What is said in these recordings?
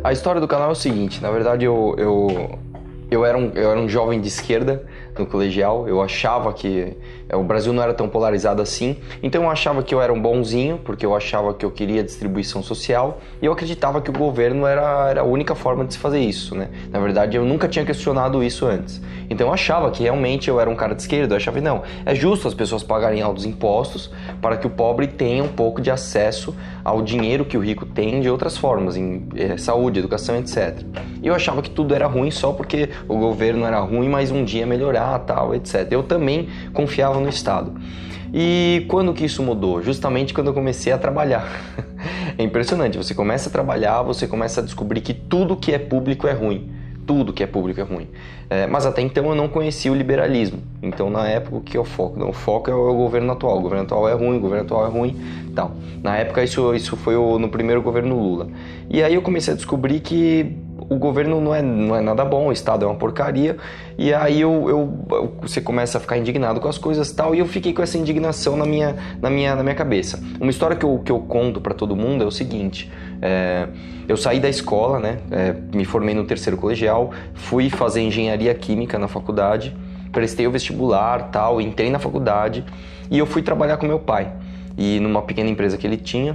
A história do canal é o seguinte, na verdade eu era um jovem de esquerda no colegial, eu achava que o Brasil não era tão polarizado assim, então eu achava que eu era um bonzinho, porque eu achava que eu queria distribuição social, e eu acreditava que o governo era a única forma de se fazer isso, né? Na verdade, eu nunca tinha questionado isso antes. Então eu achava que realmente eu era um cara de esquerda, eu achava, não, é justo as pessoas pagarem altos impostos para que o pobre tenha um pouco de acesso ao dinheiro que o rico tem de outras formas, em saúde, educação, etc. E eu achava que tudo era ruim só porque o governo era ruim, mas um dia melhorar, tal, etc. Eu também confiava no Estado. E quando que isso mudou? Justamente quando eu comecei a trabalhar. É impressionante, você começa a trabalhar, você começa a descobrir que tudo que é público é ruim. Tudo que é público é ruim. Mas até então eu não conhecia o liberalismo. Então na época o que é o foco? Não, o foco é o governo atual. O governo atual é ruim, o governo atual é ruim, tal. Na época isso foi no primeiro governo Lula. E aí eu comecei a descobrir que o governo não é nada bom, o Estado é uma porcaria, e aí você começa a ficar indignado com as coisas e tal, e eu fiquei com essa indignação na minha cabeça. Uma história que eu conto para todo mundo é o seguinte, eu saí da escola, né, me formei no terceiro colegial, fui fazer engenharia química na faculdade, prestei o vestibular, tal, entrei na faculdade, e eu fui trabalhar com meu pai, e numa pequena empresa que ele tinha.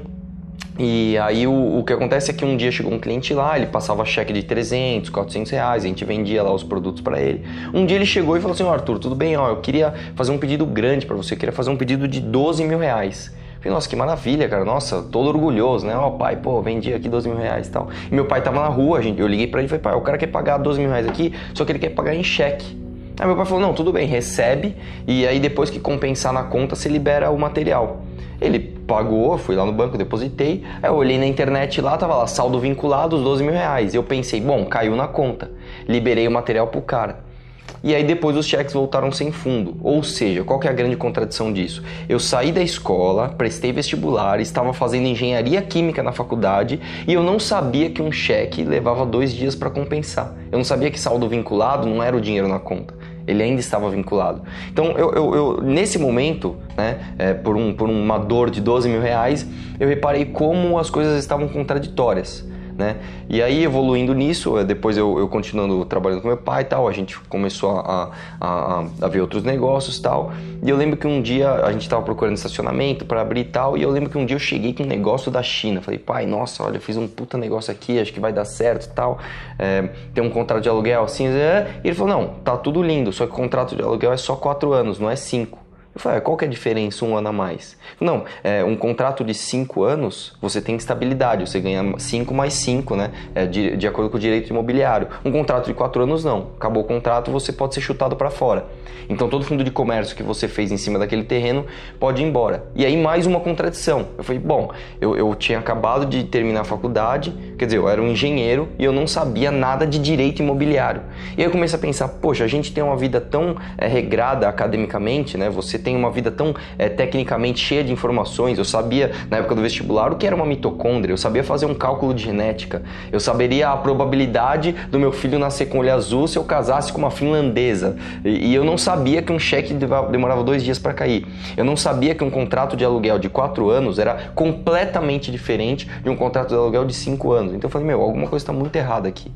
E aí o que acontece é que um dia chegou um cliente lá, ele passava cheque de 300, 400 reais, a gente vendia lá os produtos para ele. Um dia ele chegou e falou assim, Arthur, tudo bem, eu queria fazer um pedido grande para você, eu queria fazer um pedido de 12 mil reais. Eu falei, nossa, que maravilha, cara, nossa, todo orgulhoso, né? Pai, vendi aqui 12 mil reais e tal. E meu pai tava na rua, eu liguei para ele e falei, pai, o cara quer pagar 12 mil reais aqui, só que ele quer pagar em cheque. Aí meu pai falou, não, tudo bem, recebe, e aí depois que compensar na conta, você libera o material. Ele pagou, fui lá no banco, depositei, aí eu olhei na internet lá, tava lá, saldo vinculado, os 12 mil reais. Eu pensei, bom, caiu na conta, liberei o material pro cara. E aí depois os cheques voltaram sem fundo. Ou seja, qual que é a grande contradição disso? Eu saí da escola, prestei vestibular, estava fazendo engenharia química na faculdade e eu não sabia que um cheque levava 2 dias para compensar. Eu não sabia que saldo vinculado não era o dinheiro na conta. Ele ainda estava vinculado. Então, eu nesse momento, né, por uma dor de 12 mil reais, eu reparei como as coisas estavam contraditórias, né? E aí, evoluindo nisso, depois eu continuando trabalhando com meu pai e tal, a gente começou a ver outros negócios e tal. E eu lembro que um dia a gente estava procurando estacionamento para abrir e tal, e eu lembro que um dia eu cheguei com um negócio da China. Falei, pai, nossa, olha, eu fiz um puta negócio aqui, acho que vai dar certo e tal. Tem um contrato de aluguel assim, e ele falou, não, tá tudo lindo, só que o contrato de aluguel é só 4 anos, não é 5. Eu falei, qual que é a diferença, 1 ano a mais? Não, um contrato de 5 anos, você tem estabilidade, você ganha 5 mais 5, né? De acordo com o direito imobiliário. Um contrato de 4 anos, não. Acabou o contrato, você pode ser chutado para fora. Então, todo fundo de comércio que você fez em cima daquele terreno pode ir embora. E aí, mais uma contradição. Eu falei, bom, eu tinha acabado de terminar a faculdade, quer dizer, eu era um engenheiro e eu não sabia nada de direito imobiliário. E aí eu comecei a pensar, poxa, a gente tem uma vida tão regrada academicamente, né? Você tem uma vida tão tecnicamente cheia de informações. Eu sabia, na época do vestibular, o que era uma mitocôndria, eu sabia fazer um cálculo de genética, eu saberia a probabilidade do meu filho nascer com olho azul se eu casasse com uma finlandesa, e eu não sabia que um cheque demorava 2 dias para cair, eu não sabia que um contrato de aluguel de 4 anos era completamente diferente de um contrato de aluguel de 5 anos. Então eu falei, alguma coisa está muito errada aqui.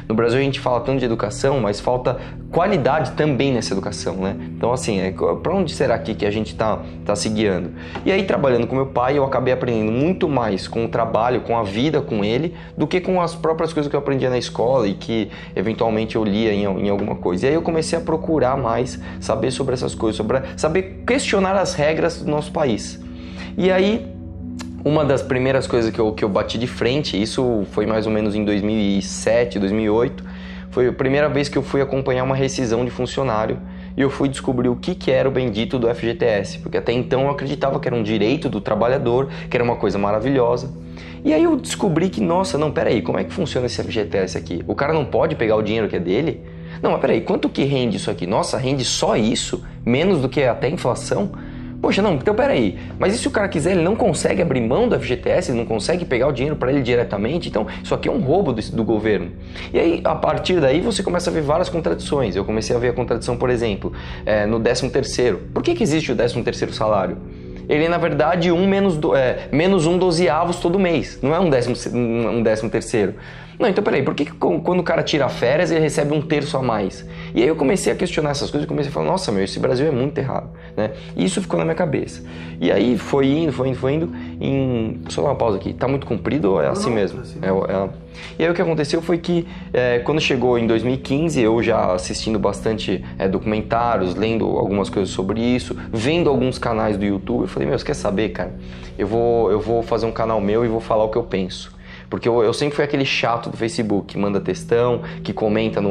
No Brasil a gente fala tanto de educação, mas falta qualidade também nessa educação, né? Então, assim, para onde será que a gente tá se guiando? E aí, trabalhando com meu pai, eu acabei aprendendo muito mais com o trabalho, com a vida com ele, do que com as próprias coisas que eu aprendia na escola e que, eventualmente, eu lia em alguma coisa. E aí eu comecei a procurar mais, saber sobre essas coisas, saber questionar as regras do nosso país. E aí, uma das primeiras coisas que eu bati de frente, isso foi mais ou menos em 2007, 2008, foi a primeira vez que eu fui acompanhar uma rescisão de funcionário e eu fui descobrir o que era o bendito do FGTS, porque até então eu acreditava que era um direito do trabalhador, que era uma coisa maravilhosa. E aí eu descobri que, nossa, não, peraí, como é que funciona esse FGTS aqui? O cara não pode pegar o dinheiro que é dele? Não, mas peraí, quanto que rende isso aqui? Nossa, rende só isso? Menos do que até a inflação? Poxa, não, então peraí, mas e se o cara quiser, ele não consegue abrir mão do FGTS, ele não consegue pegar o dinheiro para ele diretamente? Então, isso aqui é um roubo do governo. E aí, a partir daí, você começa a ver várias contradições. Eu comecei a ver a contradição, por exemplo, no 13º. Por que existe o 13º salário? Ele é, na verdade, menos um dozeavos todo mês, não é um 13º. Não, então peraí, por que quando o cara tira férias ele recebe um terço a mais? E aí eu comecei a questionar essas coisas e comecei a falar, nossa, esse Brasil é muito errado, né? E isso ficou na minha cabeça. E aí foi indo, Deixa eu dar uma pausa aqui, tá muito comprido ou é assim mesmo? E aí o que aconteceu foi que quando chegou em 2015, eu já assistindo bastante documentários, lendo algumas coisas sobre isso, vendo alguns canais do YouTube, eu falei, você quer saber, cara? Eu vou fazer um canal meu e vou falar o que eu penso. Porque eu sempre fui aquele chato do Facebook, que manda textão, que comenta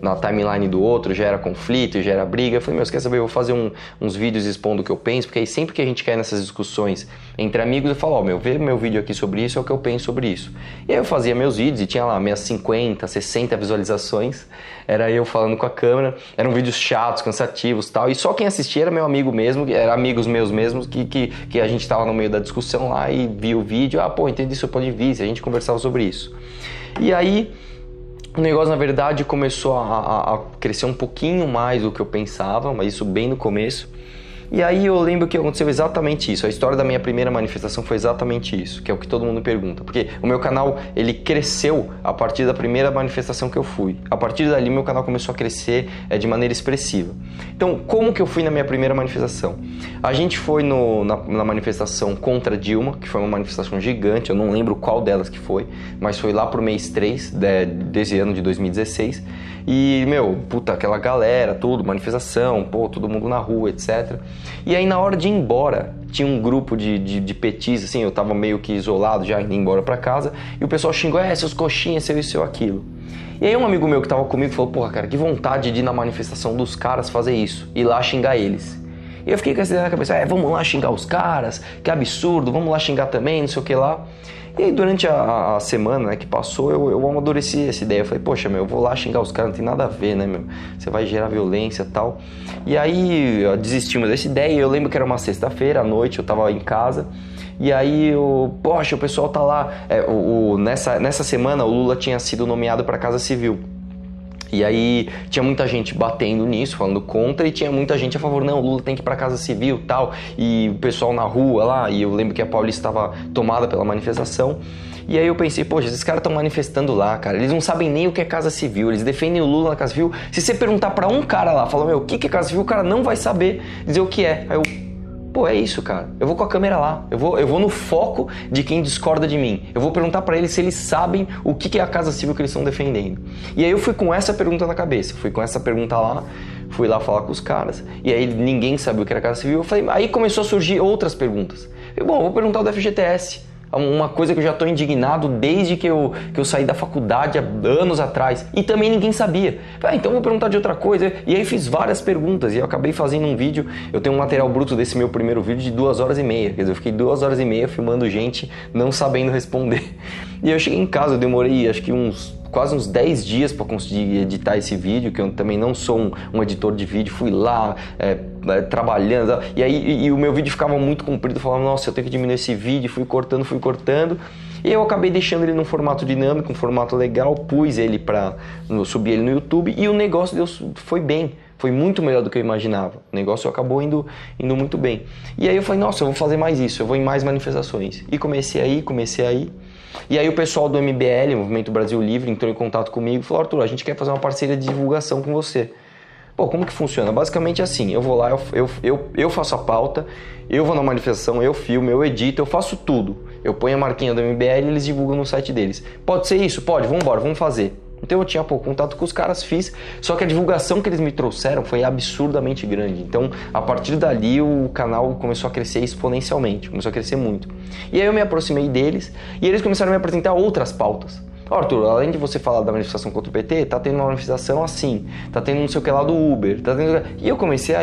na timeline do outro, gera conflito, gera briga. Eu falei, você quer saber, eu vou fazer uns vídeos expondo o que eu penso, porque aí sempre que a gente cai nessas discussões entre amigos, eu falo, vê meu vídeo aqui sobre isso, é o que eu penso sobre isso. E aí eu fazia meus vídeos e tinha lá minhas 50, 60 visualizações, era eu falando com a câmera, eram vídeos chatos, cansativos e tal, e só quem assistia era meu amigo mesmo, era amigos meus mesmos, que a gente tava no meio da discussão lá e via o vídeo, entendi seu ponto de vista, a gente conversava sobre isso. E aí o negócio, na verdade, começou a crescer um pouquinho mais do que eu pensava, mas isso bem no começo. E aí eu lembro que aconteceu exatamente isso. A história da minha primeira manifestação foi exatamente isso, que é o que todo mundo pergunta. Porque o meu canal, ele cresceu a partir da primeira manifestação que eu fui. A partir dali, meu canal começou a crescer de maneira expressiva. Então, como que eu fui na minha primeira manifestação? A gente foi na manifestação contra Dilma, que foi uma manifestação gigante, eu não lembro qual delas que foi, mas foi lá pro mês 3 desse ano de 2016. E, aquela galera, tudo, manifestação, todo mundo na rua, etc. E aí, na hora de ir embora, tinha um grupo de petis, assim, eu tava meio que isolado já, indo embora pra casa, e o pessoal xingou, seus coxinhas, seu isso, seu aquilo. E aí um amigo meu que tava comigo falou, cara, que vontade de ir na manifestação dos caras fazer isso, ir lá xingar eles. E eu fiquei com essa ideia na cabeça, vamos lá xingar os caras, que absurdo, vamos lá xingar também, não sei o que lá. E aí durante a semana que passou, eu amadureci essa ideia. Eu falei, eu vou lá xingar os caras, não tem nada a ver, né, Você vai gerar violência e tal. E aí desistimos dessa ideia. Eu lembro que era uma sexta-feira à noite, eu tava em casa. E aí, o pessoal tá lá. Nessa semana, o Lula tinha sido nomeado para a Casa Civil. E aí tinha muita gente batendo nisso, falando contra, e tinha muita gente a favor, não, o Lula tem que ir pra Casa Civil e tal, e o pessoal na rua lá, e eu lembro que a Paulista estava tomada pela manifestação, e aí eu pensei, esses caras estão manifestando lá, cara, eles não sabem nem o que é Casa Civil, eles defendem o Lula na Casa Civil, se você perguntar pra um cara lá, falar, o que é Casa Civil, o cara não vai saber dizer o que é. Aí é isso, cara. Eu vou com a câmera lá. Eu vou no foco de quem discorda de mim. Eu vou perguntar pra eles se eles sabem o que é a Casa Civil que eles estão defendendo. E aí eu fui com essa pergunta na cabeça. Fui com essa pergunta lá, fui lá falar com os caras. E aí ninguém sabia o que era a Casa Civil. Eu falei, aí começou a surgir outras perguntas. Eu vou perguntar o do FGTS. Uma coisa que eu já estou indignado desde que eu saí da faculdade há anos atrás. E também ninguém sabia. Então vou perguntar de outra coisa. E aí fiz várias perguntas e eu acabei fazendo um vídeo. Eu tenho um material bruto desse meu primeiro vídeo de 2h30. Quer dizer, eu fiquei 2h30 filmando gente não sabendo responder. E eu cheguei em casa, eu demorei acho que quase uns 10 dias para conseguir editar esse vídeo, que eu também não sou um editor de vídeo, fui lá trabalhando, e aí o meu vídeo ficava muito comprido, eu falava, nossa, eu tenho que diminuir esse vídeo, fui cortando, e eu acabei deixando ele num formato dinâmico, um formato legal, subi ele no YouTube, e o negócio foi bem. Foi muito melhor do que eu imaginava. O negócio acabou indo muito bem. E aí eu falei, nossa, eu vou fazer mais isso, eu vou em mais manifestações. E comecei aí. E aí o pessoal do MBL, Movimento Brasil Livre, entrou em contato comigo e falou, Arthur, a gente quer fazer uma parceria de divulgação com você. Como que funciona? Basicamente assim, eu vou lá, eu faço a pauta, eu vou na manifestação, eu filmo, eu edito, eu faço tudo. Eu ponho a marquinha do MBL e eles divulgam no site deles. Pode ser isso? Pode, vamos fazer. Então eu tinha contato com os caras, fiz, só que a divulgação que eles me trouxeram foi absurdamente grande. Então, a partir dali, o canal começou a crescer exponencialmente, começou a crescer muito. E aí eu me aproximei deles e eles começaram a me apresentar outras pautas. Ó, Arthur, além de você falar da manifestação contra o PT, tá tendo uma manifestação assim, tá tendo não sei o que lá do Uber, tá tendo... E eu comecei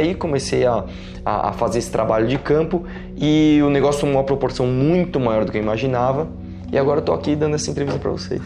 a fazer esse trabalho de campo e o negócio tomou uma proporção muito maior do que eu imaginava. E agora eu tô aqui dando essa entrevista para vocês.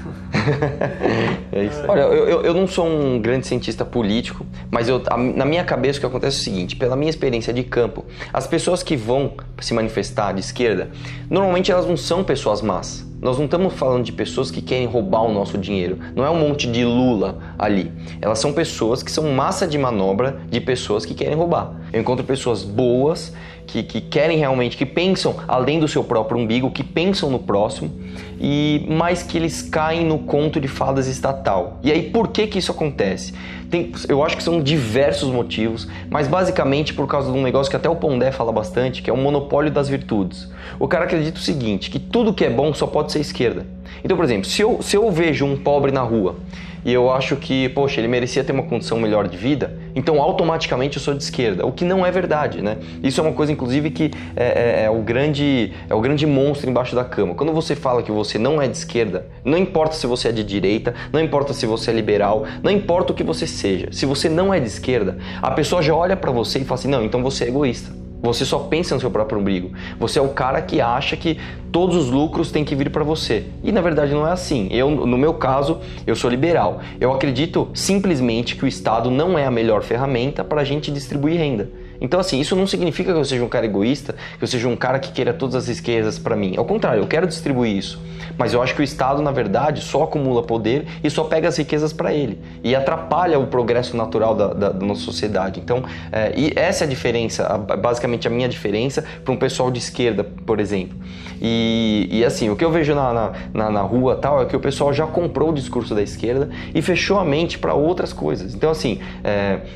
É isso. Olha, eu não sou um grande cientista político, mas na minha cabeça o que acontece é o seguinte, pela minha experiência de campo, as pessoas que vão se manifestar de esquerda, normalmente elas não são pessoas más. Nós não estamos falando de pessoas que querem roubar o nosso dinheiro. Não é um monte de Lula ali. Elas são pessoas que são massa de manobra de pessoas que querem roubar. Eu encontro pessoas boas, que querem realmente, que pensam além do seu próprio umbigo, que pensam no próximo, mas que eles caem no conto de fadas estatal. E aí, por que isso acontece? Eu acho que são diversos motivos, mas basicamente por causa de um negócio que até o Pondé fala bastante, que é o monopólio das virtudes. O cara acredita o seguinte, que tudo que é bom só pode ser esquerda. Então, por exemplo, se eu vejo um pobre na rua e eu acho que, poxa, ele merecia ter uma condição melhor de vida, então automaticamente eu sou de esquerda, o que não é verdade, né? Isso é uma coisa, inclusive, que é o grande monstro embaixo da cama. Quando você fala que você não é de esquerda, não importa se você é de direita, não importa se você é liberal, não importa o que você seja, se você não é de esquerda, a pessoa já olha pra você e fala assim, não, então você é egoísta. Você só pensa no seu próprio umbigo. Você é o cara que acha que todos os lucros têm que vir para você. E na verdade não é assim. No meu caso, eu sou liberal. Eu acredito simplesmente que o Estado não é a melhor ferramenta para a gente distribuir renda. Então assim, isso não significa que eu seja um cara egoísta, que eu seja um cara que queira todas as riquezas para mim. Ao contrário, eu quero distribuir isso. Mas eu acho que o Estado, na verdade, só acumula poder e só pega as riquezas para ele. E atrapalha o progresso natural da nossa sociedade. Então, e essa é a diferença, basicamente a minha diferença para um pessoal de esquerda, por exemplo. E assim, o que eu vejo na rua tal é que o pessoal já comprou o discurso da esquerda e fechou a mente para outras coisas. Então assim,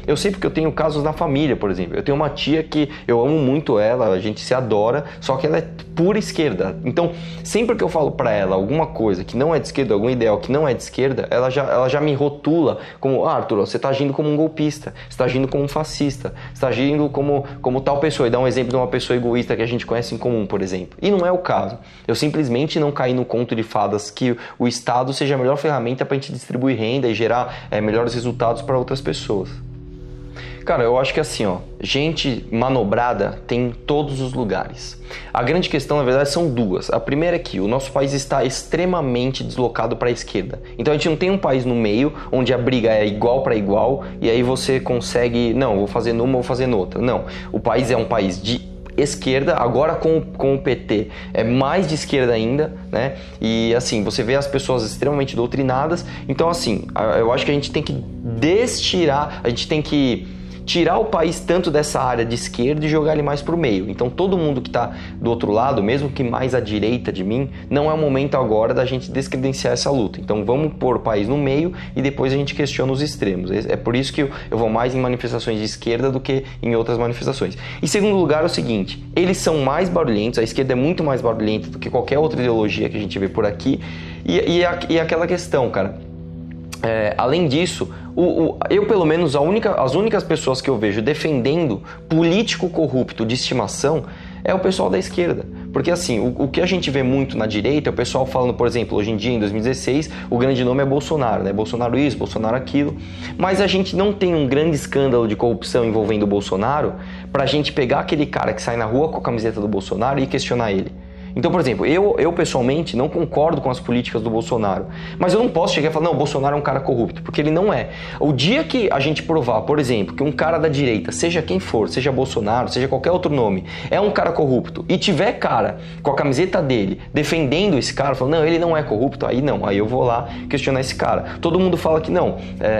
eu sei porque eu tenho casos na família, por exemplo. Eu tenho uma tia que eu amo muito ela, a gente se adora, só que ela é pura esquerda. Então, sempre que eu falo para ela alguma coisa que não é de esquerda, algum ideal que não é de esquerda, ela já me rotula como, Arthur, você está agindo como um golpista, você está agindo como um fascista, você está agindo como tal pessoa. E dá um exemplo de uma pessoa egoísta que a gente conhece em comum, por exemplo. E não é o caso. Eu simplesmente não caí no conto de fadas que o Estado seja a melhor ferramenta para a gente distribuir renda e gerar melhores resultados para outras pessoas. Cara, eu acho que assim, gente manobrada tem em todos os lugares. A grande questão, na verdade, são duas. A primeira é que o nosso país está extremamente deslocado para a esquerda. Então a gente não tem um país no meio, onde a briga é igual para igual, e aí você consegue, não, vou fazer numa, vou fazer noutra. Não, o país é um país de esquerda, agora com o PT é mais de esquerda ainda, né? E assim, você vê as pessoas extremamente doutrinadas. Então assim, eu acho que a gente tem que tirar o país tanto dessa área de esquerda e jogar ele mais para o meio. Então todo mundo que está do outro lado, mesmo que mais à direita de mim, não é o momento agora da gente descredenciar essa luta. Então vamos pôr o país no meio e depois a gente questiona os extremos. É por isso que eu vou mais em manifestações de esquerda do que em outras manifestações. Em segundo lugar é o seguinte, eles são mais barulhentos, a esquerda é muito mais barulhenta do que qualquer outra ideologia que a gente vê por aqui. E aquela questão, cara, além disso, eu pelo menos, as únicas pessoas que eu vejo defendendo político corrupto de estimação é o pessoal da esquerda. Porque assim, o que a gente vê muito na direita é o pessoal falando, por exemplo, hoje em dia, em 2016, o grande nome é Bolsonaro, né? Bolsonaro isso, Bolsonaro aquilo. Mas a gente não tem um grande escândalo de corrupção envolvendo o Bolsonaro pra gente pegar aquele cara que sai na rua com a camiseta do Bolsonaro e questionar ele. Então, por exemplo, eu pessoalmente não concordo com as políticas do Bolsonaro, mas eu não posso chegar e falar, não, o Bolsonaro é um cara corrupto, porque ele não é. O dia que a gente provar, por exemplo, que um cara da direita, seja quem for, seja Bolsonaro, seja qualquer outro nome, é um cara corrupto, e tiver cara com a camiseta dele defendendo esse cara, falando, não, ele não é corrupto, aí não, aí eu vou lá questionar esse cara. Todo mundo fala que não,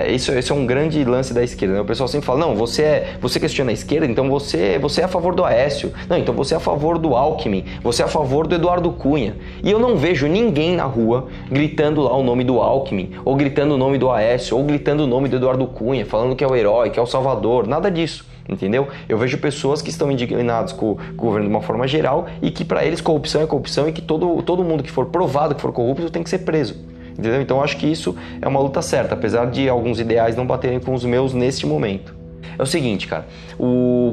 esse é um grande lance da esquerda, né? O pessoal sempre fala, não, você questiona a esquerda, então você é a favor do Aécio, não, então você é a favor do Alckmin, você é a favor do Eduardo Cunha. E eu não vejo ninguém na rua gritando lá o nome do Alckmin, ou gritando o nome do Aécio, ou gritando o nome do Eduardo Cunha, falando que é o herói, que é o salvador, nada disso, entendeu? Eu vejo pessoas que estão indignadas com o governo de uma forma geral e que para eles corrupção é corrupção e que todo mundo que for provado que for corrupto tem que ser preso, entendeu? Então eu acho que isso é uma luta certa, apesar de alguns ideais não baterem com os meus neste momento. É o seguinte, cara,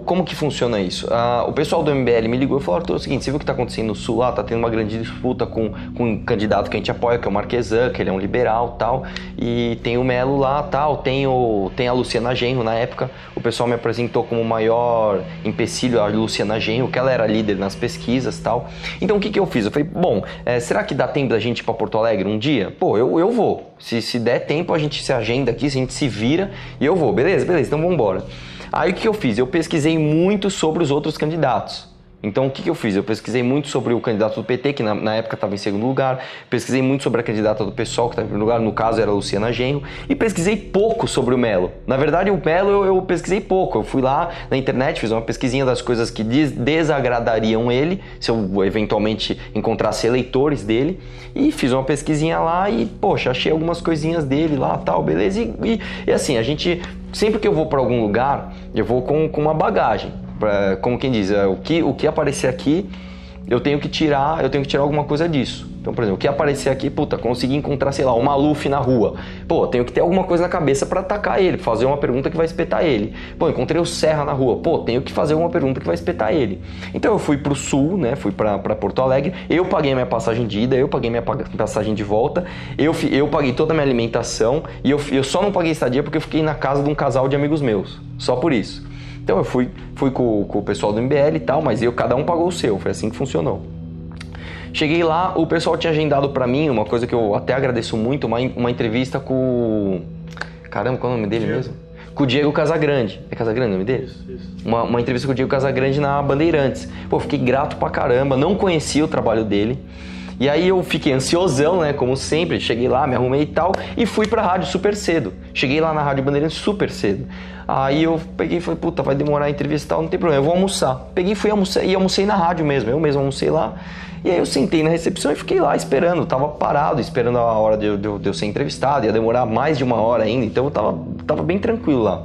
como que funciona isso? O pessoal do MBL me ligou e falou, Arthur, é o seguinte, você viu o que tá acontecendo no Sul lá? Tá tendo uma grande disputa com um candidato que a gente apoia, que é o Marquesan, que ele é um liberal e tal, e tem o Melo lá tal, tem a Luciana Genro na época, o pessoal me apresentou como o maior empecilho a Luciana Genro, que ela era líder nas pesquisas e tal. Então o que eu fiz? Eu falei, bom, será que dá tempo da gente ir pra Porto Alegre um dia? Pô, eu vou. Se der tempo, a gente se agenda aqui, se a gente se vira e eu vou. Beleza, então vamos embora. Aí o que eu fiz? Eu pesquisei muito sobre os outros candidatos. Então o que eu fiz? Eu pesquisei muito sobre o candidato do PT, que na época estava em segundo lugar. Pesquisei muito sobre a candidata do PSOL, que estava em primeiro lugar. No caso era a Luciana Genro. E pesquisei pouco sobre o Melo. Na verdade, o Melo eu pesquisei pouco. Eu fui lá na internet, fiz uma pesquisinha das coisas que desagradariam ele, se eu eventualmente encontrasse eleitores dele. E fiz uma pesquisinha lá e, poxa, achei algumas coisinhas dele lá, tal, beleza. E assim, a gente, sempre que eu vou para algum lugar, eu vou com uma bagagem. Como quem diz, o que aparecer aqui, eu tenho que tirar alguma coisa disso. Então, por exemplo, o que aparecer aqui, puta, consegui encontrar, sei lá, o Maluf na rua. Pô, tenho que ter alguma coisa na cabeça pra atacar ele, fazer uma pergunta que vai espetar ele. Pô, encontrei o Serra na rua. Pô, tenho que fazer uma pergunta que vai espetar ele. Então eu fui pro Sul, né, fui pra Porto Alegre, eu paguei minha passagem de ida, eu paguei minha passagem de volta, eu paguei toda a minha alimentação e eu só não paguei estadia porque eu fiquei na casa de um casal de amigos meus. Só por isso. Então eu fui com o pessoal do MBL e tal, mas cada um pagou o seu, foi assim que funcionou. Cheguei lá, o pessoal tinha agendado pra mim, uma coisa que eu até agradeço muito, uma entrevista com... Caramba, qual é o nome dele mesmo? Com o Diego Casagrande. É Casagrande o nome dele? Isso. Uma entrevista com o Diego Casagrande na Bandeirantes. Pô, fiquei grato pra caramba, não conhecia o trabalho dele. E aí eu fiquei ansiosão, né, como sempre, cheguei lá, me arrumei e tal, e fui pra rádio super cedo. Cheguei lá na Rádio Bandeirantes super cedo. Aí eu peguei e falei, puta, vai demorar a entrevista e tal, não tem problema, eu vou almoçar. Peguei e fui almoçar, e almocei na rádio mesmo, eu mesmo almocei lá. E aí eu sentei na recepção e fiquei lá esperando, tava parado, esperando a hora de eu ser entrevistado, ia demorar mais de uma hora ainda, então eu tava bem tranquilo lá.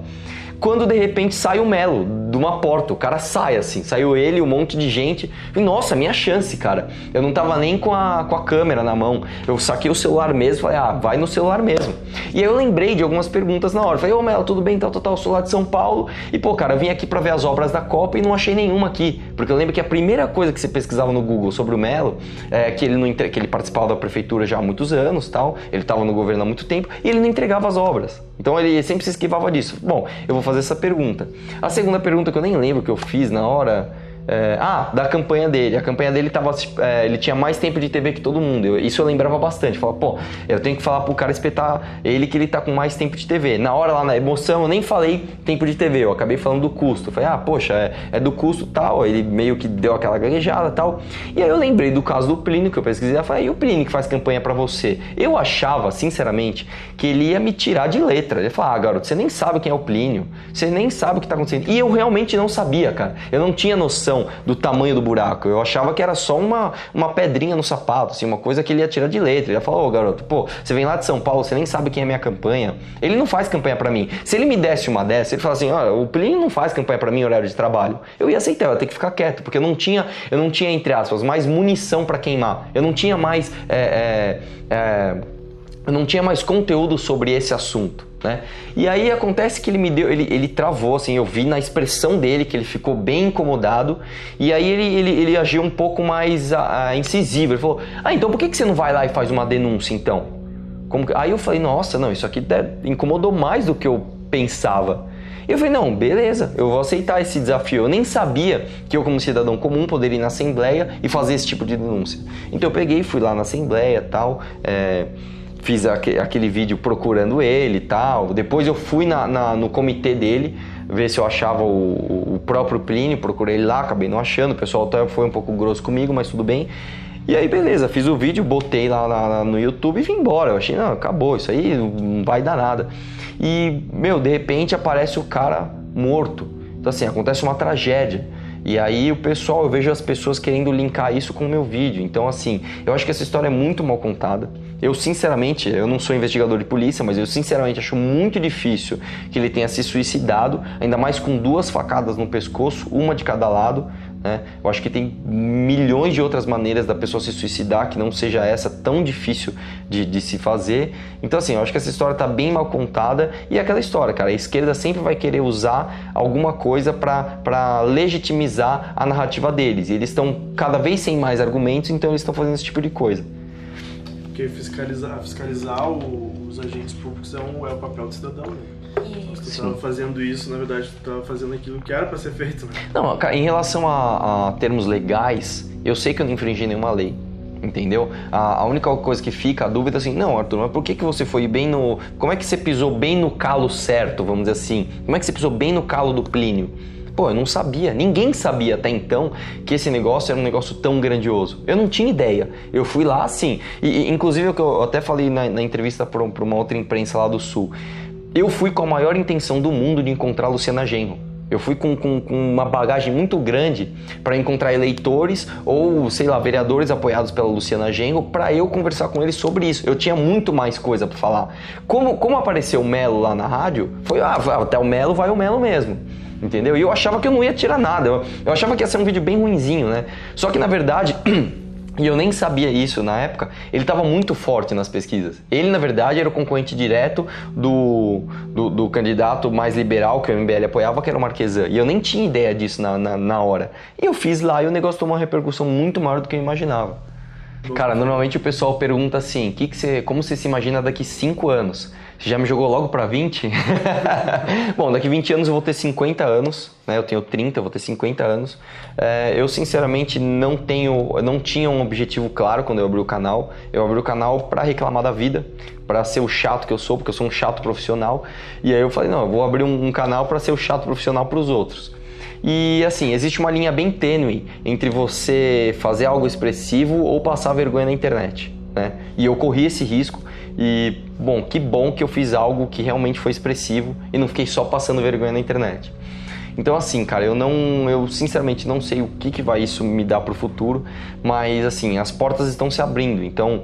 Quando de repente sai o Melo de uma porta, o cara sai assim, saiu ele, um monte de gente. E, nossa, minha chance, cara. Eu não tava nem com a câmera na mão. Eu saquei o celular mesmo, falei, vai no celular mesmo. E aí eu lembrei de algumas perguntas na hora. Falei, ô Melo, tudo bem, tal, eu sou lá de São Paulo. E pô, cara, eu vim aqui pra ver as obras da Copa e não achei nenhuma aqui. Porque eu lembro que a primeira coisa que você pesquisava no Google sobre o Melo é que ele participava da prefeitura já há muitos anos, tal. Ele tava no governo há muito tempo e ele não entregava as obras. Então ele sempre se esquivava disso. Bom, eu vou fazer essa pergunta. A segunda pergunta que eu nem lembro que eu fiz na hora... da campanha dele. A campanha dele ele tinha mais tempo de TV que todo mundo. Isso eu lembrava bastante. Falava, pô, eu tenho que falar pro cara espetar ele que ele tá com mais tempo de TV. Na hora lá na emoção eu nem falei tempo de TV, eu acabei falando do custo. Eu falei, poxa, é do custo tal. Ele meio que deu aquela gaguejada tal. E aí eu lembrei do caso do Plínio que eu pesquisei. Eu falei, e o Plínio que faz campanha pra você? Eu achava, sinceramente, que ele ia me tirar de letra. Ele falou, garoto, você nem sabe quem é o Plínio. Você nem sabe o que tá acontecendo. E eu realmente não sabia, cara. Eu não tinha noção do tamanho do buraco. Eu achava que era só uma pedrinha no sapato, assim, uma coisa que ele ia tirar de letra. Ele ia falar, garoto, pô, você vem lá de São Paulo, você nem sabe quem é minha campanha. Ele não faz campanha pra mim. Se ele me desse uma dessa, ele falasse assim, o Plínio não faz campanha pra mim em horário de trabalho. Eu ia aceitar, eu ia ter que ficar quieto, porque eu não tinha, entre aspas, mais munição pra queimar. Eu não tinha mais eu não tinha mais conteúdo sobre esse assunto, né? E aí acontece que ele travou, assim, eu vi na expressão dele que ele ficou bem incomodado, e aí ele agiu um pouco mais incisivo. Ele falou, então por que você não vai lá e faz uma denúncia, então? Aí eu falei, nossa, não, isso aqui incomodou mais do que eu pensava. E eu falei, não, beleza, eu vou aceitar esse desafio. Eu nem sabia que eu, como cidadão comum, poderia ir na Assembleia e fazer esse tipo de denúncia. Então eu peguei, fui lá na Assembleia e tal, fiz aquele vídeo procurando ele e tal. Depois eu fui no comitê dele, ver se eu achava o próprio Plínio, procurei ele lá, acabei não achando. O pessoal até foi um pouco grosso comigo, mas tudo bem. E aí beleza, fiz o vídeo, botei lá no YouTube e vim embora. Eu achei, não, acabou, isso aí não vai dar nada. E, de repente aparece o cara morto. Então assim, acontece uma tragédia. E aí eu vejo as pessoas querendo linkar isso com o meu vídeo. Então assim, eu acho que essa história é muito mal contada. Eu sinceramente, eu não sou investigador de polícia, mas eu sinceramente acho muito difícil que ele tenha se suicidado, ainda mais com 2 facadas no pescoço, uma de cada lado, né? Eu acho que tem milhões de outras maneiras da pessoa se suicidar que não seja essa tão difícil de se fazer. Então assim, eu acho que essa história tá bem mal contada e é aquela história, cara, a esquerda sempre vai querer usar alguma coisa para legitimizar a narrativa deles. E eles estão cada vez sem mais argumentos, então eles estão fazendo esse tipo de coisa. Porque fiscalizar os agentes públicos é o papel do cidadão, né? Se tu estava fazendo isso, na verdade, tu estava fazendo aquilo que era para ser feito, né? Não, cara, em relação a termos legais, eu sei que eu não infringi nenhuma lei, entendeu? A única coisa que fica, a dúvida assim, não, Arthur, mas por que você foi bem no... Como é que você pisou bem no calo certo, vamos dizer assim? Como é que você pisou bem no calo do Plínio? Pô, eu não sabia, ninguém sabia até então que esse negócio era um negócio tão grandioso. Eu não tinha ideia. Eu fui lá assim, e inclusive o que eu até falei na entrevista para uma outra imprensa lá do Sul, eu fui com a maior intenção do mundo de encontrar a Luciana Genro. Eu fui com uma bagagem muito grande para encontrar eleitores ou, sei lá, vereadores apoiados pela Luciana Genro para eu conversar com eles sobre isso. Eu tinha muito mais coisa para falar. Como apareceu o Melo lá na rádio, foi, até o Melo vai o Melo mesmo. Entendeu? E eu achava que eu não ia tirar nada, eu achava que ia ser um vídeo bem ruinzinho, né? Só que na verdade, e eu nem sabia isso na época, ele estava muito forte nas pesquisas. Ele, na verdade, era o concorrente direto do candidato mais liberal que o MBL apoiava, que era o Marquesan. E eu nem tinha ideia disso na hora. E eu fiz lá e o negócio tomou uma repercussão muito maior do que eu imaginava. Cara, normalmente o pessoal pergunta assim, como você se imagina daqui 5 anos? Você já me jogou logo pra 20? Bom, daqui 20 anos eu vou ter 50 anos, né? Eu tenho 30, eu vou ter 50 anos. Eu sinceramente não tinha um objetivo claro quando eu abri o canal. Eu abri o canal pra reclamar da vida, pra ser o chato que eu sou, porque eu sou um chato profissional. E aí eu falei, não, eu vou abrir um canal pra ser o chato profissional pros outros. E assim, existe uma linha bem tênue entre você fazer algo expressivo ou passar vergonha na internet, né? E eu corri esse risco e, bom que eu fiz algo que realmente foi expressivo e não fiquei só passando vergonha na internet. Então assim, cara, eu sinceramente não sei o que vai isso me dar pro futuro, mas assim, as portas estão se abrindo, então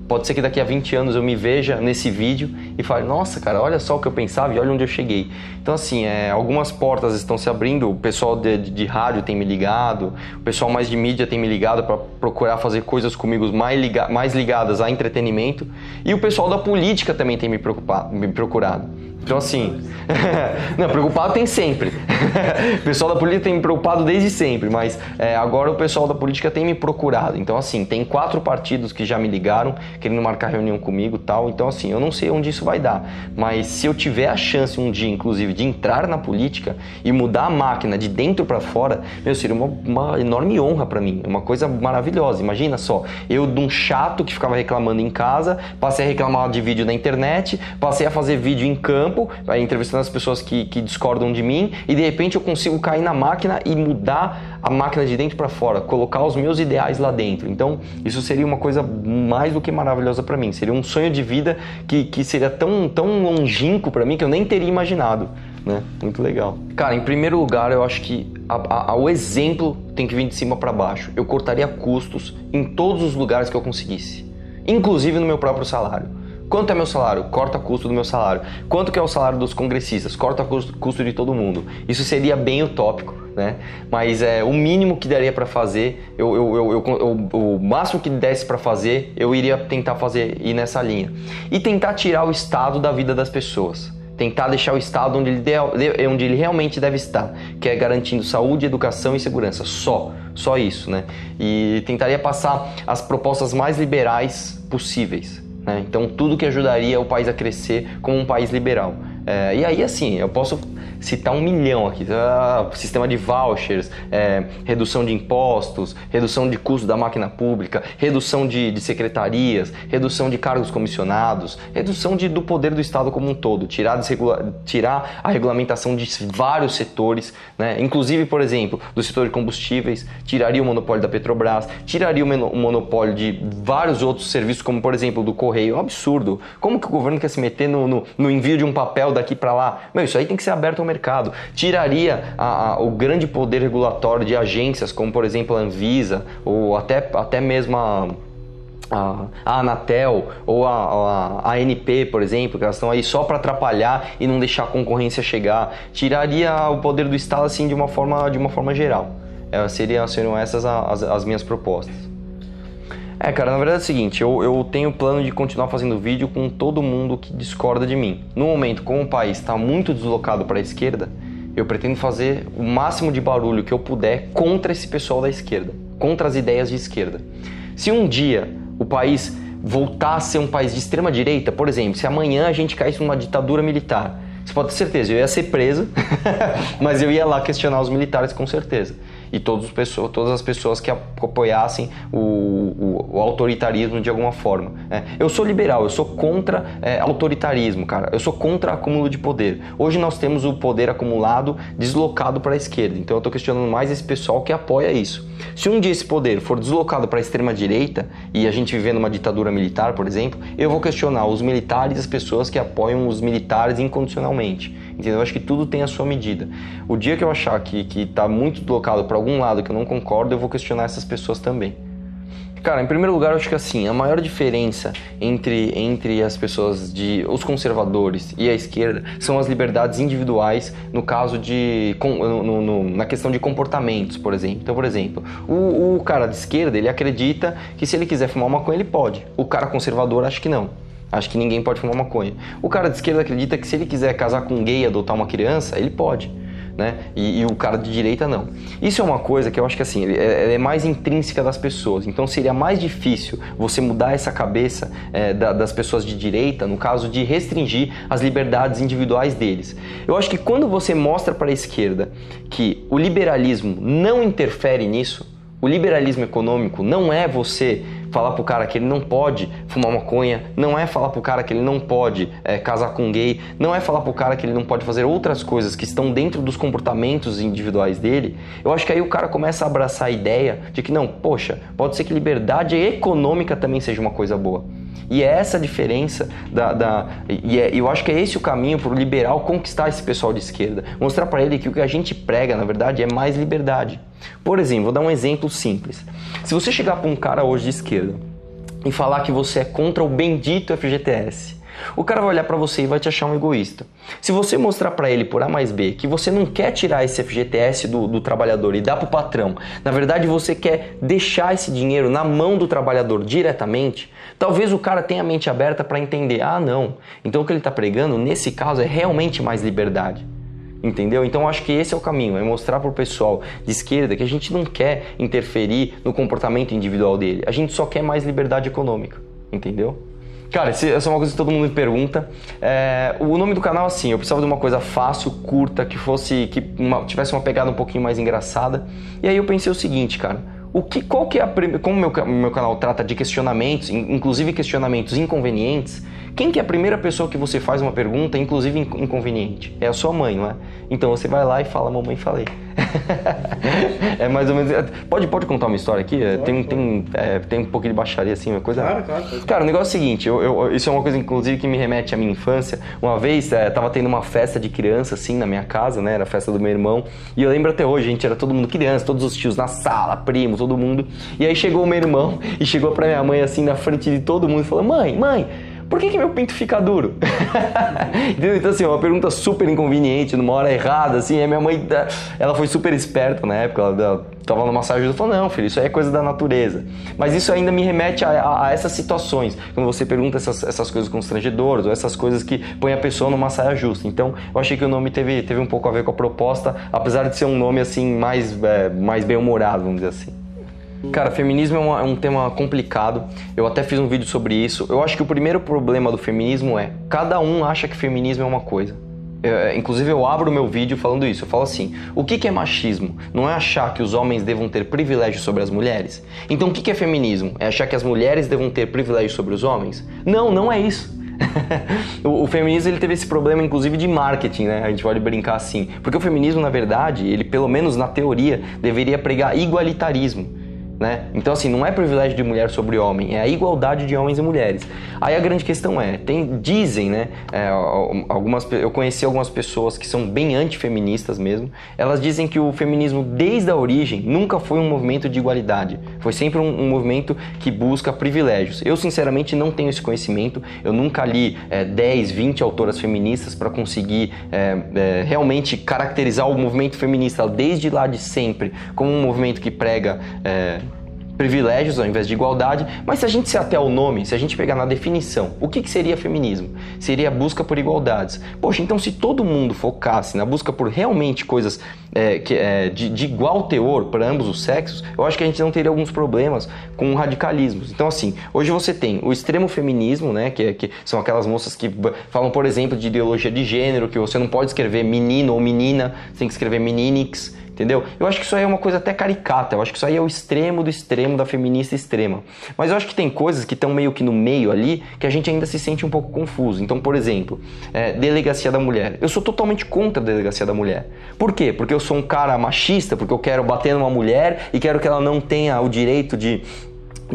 pode ser que daqui a 20 anos eu me veja nesse vídeo e fale, nossa, cara, olha só o que eu pensava e olha onde eu cheguei. Então, assim, algumas portas estão se abrindo, o pessoal de rádio tem me ligado, o pessoal mais de mídia tem me ligado para procurar fazer coisas comigo mais ligadas a entretenimento, e o pessoal da política também tem me procurado. Então, assim, não, preocupado tem sempre. O pessoal da política tem me preocupado desde sempre, mas agora o pessoal da política tem me procurado. Então, assim, tem 4 partidos que já me ligaram, querendo marcar reunião comigo e tal. Então, assim, eu não sei onde isso vai dar. Mas se eu tiver a chance um dia, inclusive, de entrar na política e mudar a máquina de dentro para fora, seria uma enorme honra para mim. Uma coisa maravilhosa. Imagina só, eu de um chato que ficava reclamando em casa, passei a reclamar de vídeo na internet, passei a fazer vídeo em campo, entrevistando as pessoas que discordam de mim, e de repente eu consigo cair na máquina e mudar a máquina de dentro para fora, colocar os meus ideais lá dentro. Então isso seria uma coisa mais do que maravilhosa para mim, seria um sonho de vida que seria tão longínquo para mim que eu nem teria imaginado, né? Muito legal. Cara, em primeiro lugar, eu acho que o exemplo tem que vir de cima para baixo. Eu cortaria custos em todos os lugares que eu conseguisse, inclusive no meu próprio salário. Quanto é meu salário? Corta custo do meu salário. Quanto que é o salário dos congressistas? Corta custo de todo mundo. Isso seria bem utópico, né? Mas o mínimo que daria para fazer, o máximo que desse para fazer, eu iria tentar ir nessa linha. E tentar tirar o Estado da vida das pessoas. Tentar deixar o Estado onde ele realmente deve estar, que é garantindo saúde, educação e segurança. Só isso, né? E tentaria passar as propostas mais liberais possíveis. Então tudo que ajudaria o país a crescer como um país liberal. E aí assim, eu posso citar 1 milhão aqui, sistema de vouchers, redução de impostos, redução de custo da máquina pública, redução de secretarias, redução de cargos comissionados, redução do poder do Estado como um todo, tirar a regulamentação de vários setores, né? Inclusive, por exemplo, do setor de combustíveis, tiraria o monopólio da Petrobras, tiraria o monopólio de vários outros serviços, como por exemplo do Correio. É um absurdo. Como que o governo quer se meter no envio de um papel daqui para lá? Isso aí tem que ser aberto ao mercado. Tiraria o grande poder regulatório de agências, como por exemplo a Anvisa, ou até mesmo a Anatel ou a ANP, por exemplo, que elas estão aí só para atrapalhar e não deixar a concorrência chegar. Tiraria o poder do Estado assim de uma forma geral. Seriam essas as minhas propostas. Cara, na verdade é o seguinte, eu tenho plano de continuar fazendo vídeo com todo mundo que discorda de mim. No momento, como o país está muito deslocado para a esquerda, eu pretendo fazer o máximo de barulho que eu puder contra esse pessoal da esquerda, contra as ideias de esquerda. Se um dia o país voltar a ser um país de extrema direita, por exemplo, se amanhã a gente caísse numa ditadura militar, você pode ter certeza, eu ia ser preso, mas eu ia lá questionar os militares com certeza. E todas as pessoas que apoiassem o autoritarismo de alguma forma. Eu sou liberal, eu sou contra autoritarismo, cara. Eu sou contra acúmulo de poder. Hoje nós temos o poder acumulado deslocado para a esquerda. Então eu estou questionando mais esse pessoal que apoia isso. Se um dia esse poder for deslocado para a extrema direita e a gente viver numa ditadura militar, por exemplo, eu vou questionar os militares e as pessoas que apoiam os militares incondicionalmente. Entendeu? Eu acho que tudo tem a sua medida. O dia que eu achar que tá muito deslocado para algum lado que eu não concordo, eu vou questionar essas pessoas também. Cara, em primeiro lugar, eu acho que assim, a maior diferença entre as pessoas os conservadores e a esquerda são as liberdades individuais no caso na questão de comportamentos, por exemplo. Então, por exemplo, o cara de esquerda, ele acredita que se ele quiser fumar maconha, ele pode. O cara conservador, acha que não. Acho que ninguém pode fumar maconha. O cara de esquerda acredita que se ele quiser casar com um gay e adotar uma criança, ele pode, né? E o cara de direita não. Isso é uma coisa que eu acho que assim, é mais intrínseca das pessoas. Então seria mais difícil você mudar essa cabeça das pessoas de direita, no caso de restringir as liberdades individuais deles. Eu acho que quando você mostra para a esquerda que o liberalismo não interfere nisso, o liberalismo econômico não é você falar pro cara que ele não pode fumar maconha, não é falar pro cara que ele não pode casar com um gay, não é falar pro cara que ele não pode fazer outras coisas que estão dentro dos comportamentos individuais dele. Eu acho que aí o cara começa a abraçar a ideia de que não, poxa, pode ser que liberdade econômica também seja uma coisa boa. E é essa a diferença eu acho que é esse o caminho para o liberal conquistar esse pessoal de esquerda. Mostrar para ele que o que a gente prega, na verdade, é mais liberdade. Por exemplo, vou dar um exemplo simples. Se você chegar para um cara hoje de esquerda e falar que você é contra o bendito FGTS, o cara vai olhar para você e vai te achar um egoísta. Se você mostrar para ele por A mais B que você não quer tirar esse FGTS do trabalhador e dar para o patrão, na verdade você quer deixar esse dinheiro na mão do trabalhador diretamente, talvez o cara tenha a mente aberta para entender, não, então o que ele está pregando nesse caso é realmente mais liberdade. Entendeu? Então eu acho que esse é o caminho, é mostrar pro pessoal de esquerda que a gente não quer interferir no comportamento individual dele, a gente só quer mais liberdade econômica, entendeu? Cara, essa é uma coisa que todo mundo me pergunta. O nome do canal, assim, eu precisava de uma coisa fácil, curta, que tivesse uma pegada um pouquinho mais engraçada. E aí eu pensei o seguinte, cara, como meu canal trata de questionamentos, inclusive questionamentos inconvenientes, quem que é a primeira pessoa que você faz uma pergunta, inclusive inconveniente? É a sua mãe, não é? Então você vai lá e fala, mamãe, falei. É mais ou menos... Pode contar uma história aqui? Tem um pouquinho de baixaria, assim, uma coisa... Claro. Cara, o negócio é o seguinte, isso é uma coisa, inclusive, que me remete à minha infância. Uma vez, tava tendo uma festa de criança, assim, na minha casa, né? Era a festa do meu irmão. E eu lembro até hoje, a gente era todo mundo criança, todos os tios na sala, primo, todo mundo. E aí chegou o meu irmão e chegou pra minha mãe, assim, na frente de todo mundo e falou, mãe, por que meu pinto fica duro? Então, assim, uma pergunta super inconveniente, numa hora errada, assim. A minha mãe, ela foi super esperta na época, ela tava no massagem e falou, não, filho, isso aí é coisa da natureza. Mas isso ainda me remete a essas situações, quando você pergunta essas coisas constrangedoras, ou essas coisas que põem a pessoa numa saia justa. Então, eu achei que o nome teve um pouco a ver com a proposta, apesar de ser um nome, assim, mais bem-humorado, vamos dizer assim. Cara, feminismo é um tema complicado, eu até fiz um vídeo sobre isso. Eu acho que o primeiro problema do feminismo é, cada um acha que feminismo é uma coisa. Inclusive eu abro o meu vídeo falando isso, eu falo assim, o que é machismo? Não é achar que os homens devam ter privilégio sobre as mulheres? Então o que é feminismo? É achar que as mulheres devam ter privilégio sobre os homens? Não é isso. O feminismo ele teve esse problema inclusive de marketing, né? A gente pode brincar assim, porque o feminismo na verdade, ele pelo menos na teoria, deveria pregar igualitarismo. né? Então, assim, não é privilégio de mulher sobre homem, é a igualdade de homens e mulheres. Aí a grande questão dizem, né? Eu conheci algumas pessoas que são bem antifeministas mesmo, elas dizem que o feminismo, desde a origem, nunca foi um movimento de igualdade, foi sempre um movimento que busca privilégios. Eu, sinceramente, não tenho esse conhecimento, eu nunca li 10, 20 autoras feministas para conseguir realmente caracterizar o movimento feminista desde lá de sempre como um movimento que prega privilégios ao invés de igualdade, mas se a gente se até ao nome, se a gente pegar na definição, o que seria feminismo? Seria a busca por igualdades. Poxa, então se todo mundo focasse na busca por realmente coisas de igual teor para ambos os sexos, eu acho que a gente não teria alguns problemas com radicalismos. Então, assim, hoje você tem o extremo feminismo, né, que são aquelas moças que falam, por exemplo, de ideologia de gênero, que você não pode escrever menino ou menina, você tem que escrever meninix, entendeu? Eu acho que isso aí é uma coisa até caricata, eu acho que isso aí é o extremo do extremo da feminista extrema. Mas eu acho que tem coisas que estão meio que no meio ali, que a gente ainda se sente um pouco confuso. Então, por exemplo, delegacia da mulher. Eu sou totalmente contra a delegacia da mulher. Por quê? Porque eu sou um cara machista, porque eu quero bater numa mulher e quero que ela não tenha o direito de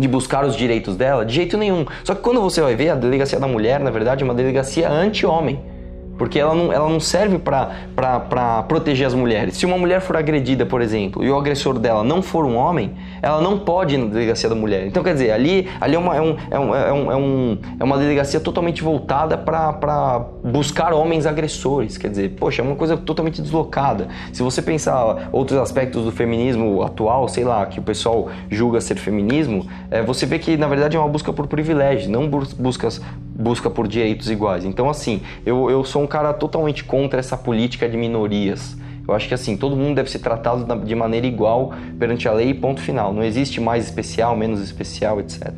buscar os direitos dela? De jeito nenhum. Só que quando você vai ver, a delegacia da mulher, na verdade, é uma delegacia anti-homem. Porque ela não serve para proteger as mulheres. Se uma mulher for agredida, por exemplo, e o agressor dela não for um homem, ela não pode ir na delegacia da mulher. Então, quer dizer, ali é uma delegacia totalmente voltada para buscar homens agressores. Quer dizer, poxa, é uma coisa totalmente deslocada. Se você pensar outros aspectos do feminismo atual, sei lá, que o pessoal julga ser feminismo, você vê que, na verdade, é uma busca por privilégio, não busca por direitos iguais. Então, assim, eu sou um cara totalmente contra essa política de minorias. Eu acho que, assim, todo mundo deve ser tratado de maneira igual perante a lei, ponto final. Não existe mais especial, menos especial, etc.